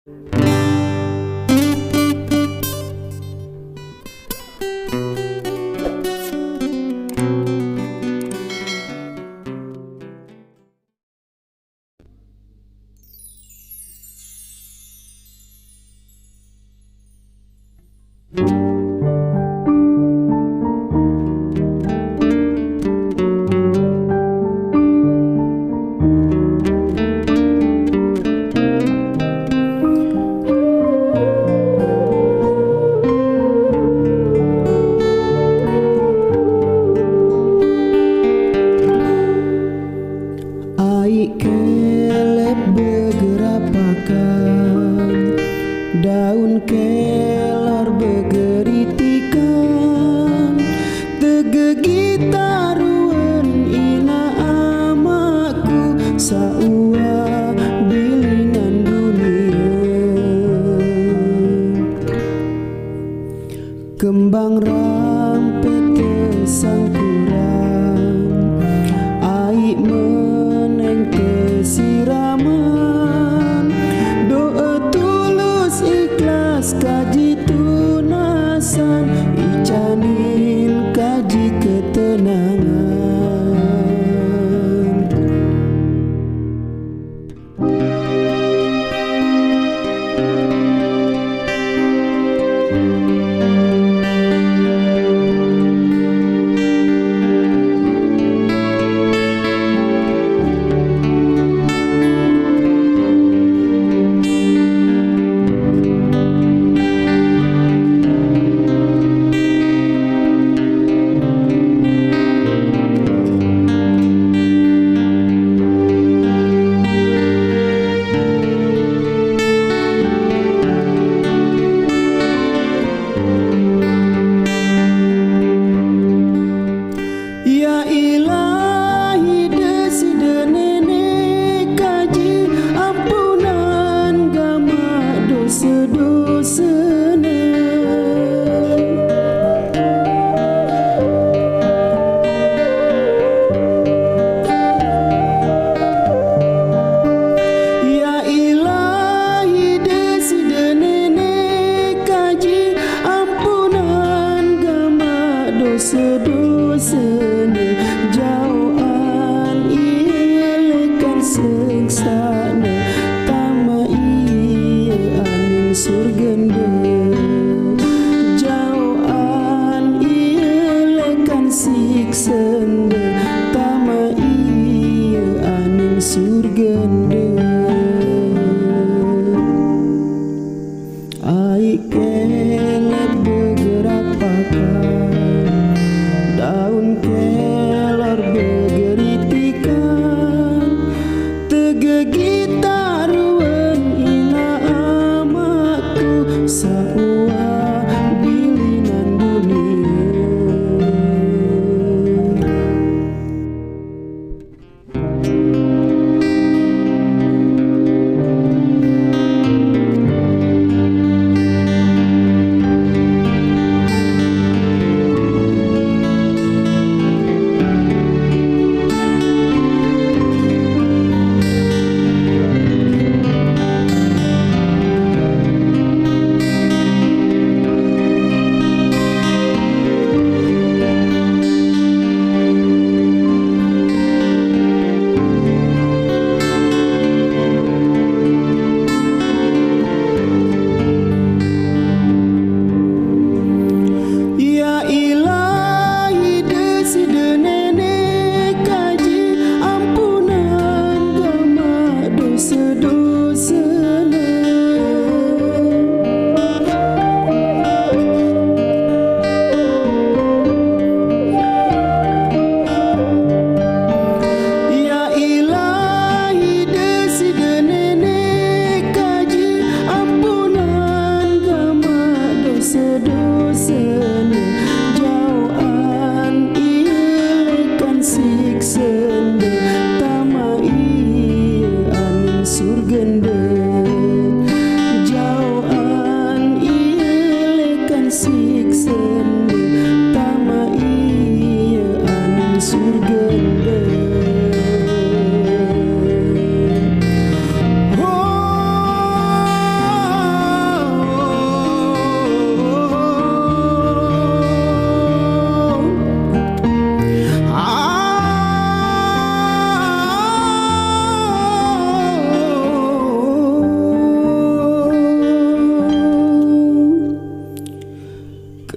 Ai kelep begerapakan, daun kelor begeritikan, tegegitaruan ina amaku saua bilinan dunia. Kembang rampet sangkuran, ai meneng kesiraman, doa tulus ikhlas kaji tunasan, icanin kaji ketenangan. Ya ilahi desida nenek kaji ampunan gama dosa-dosana. Ya ilahi desida nenek kaji ampunan gama dosa-dosana, jauhan ilekan sengsana, tama iya aning surganda. Jauhan ilekan siksanda, tama iya aning surganda. Ai kelep begerapakan, daun kelor begeritikan, tegegitaruan ina amaku saua bilinan dunia.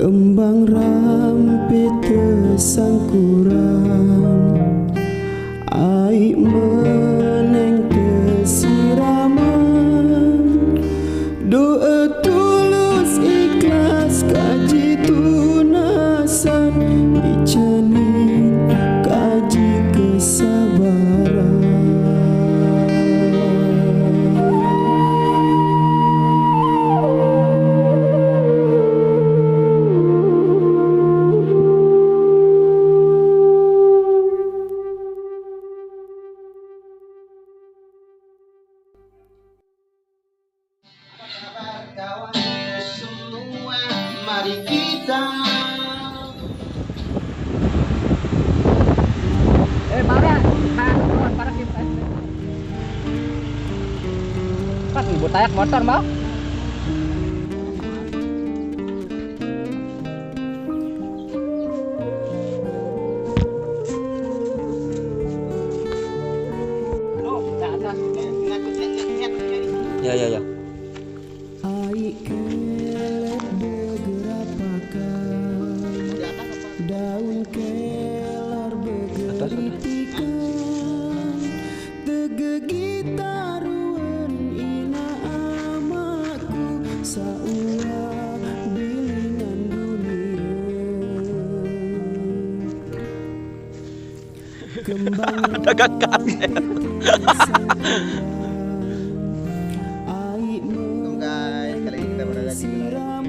Kembang rampe tesangkuran, aik meneng kesiraman. Doa tulus ikhlas kaji tunasan, dicanin kaji kesabaran. Kawan semua, mari kita pas ibu tayak motor mau ya. Aik kelep begerapakan, daun kelor begeritikan, tegegitaruan ina amaku, saua bilingan dunia. Kembang Dagang kaset. Guys, kali ini kita berada di wilayah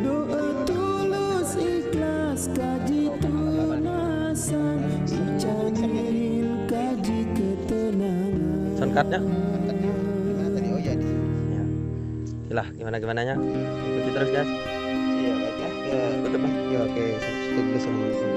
doa tulus ikhlas kaji tunasan, dicanin kaji ketenangan. Soundcardnya gimana tadi? Oh iya di sini. Ya. Gimana nya? Ikuti terus guys. Iya baiklah. Ya tutup lah. Ya oke. Assalamualaikum.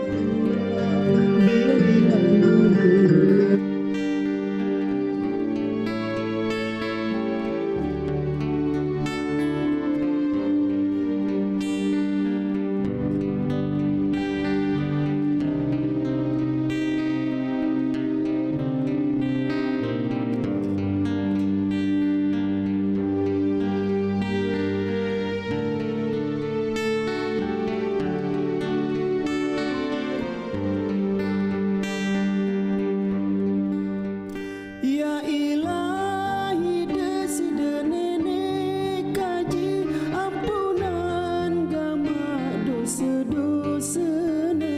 Ya ilahi desi denene kaji ampunan gama dosa-dosa ne,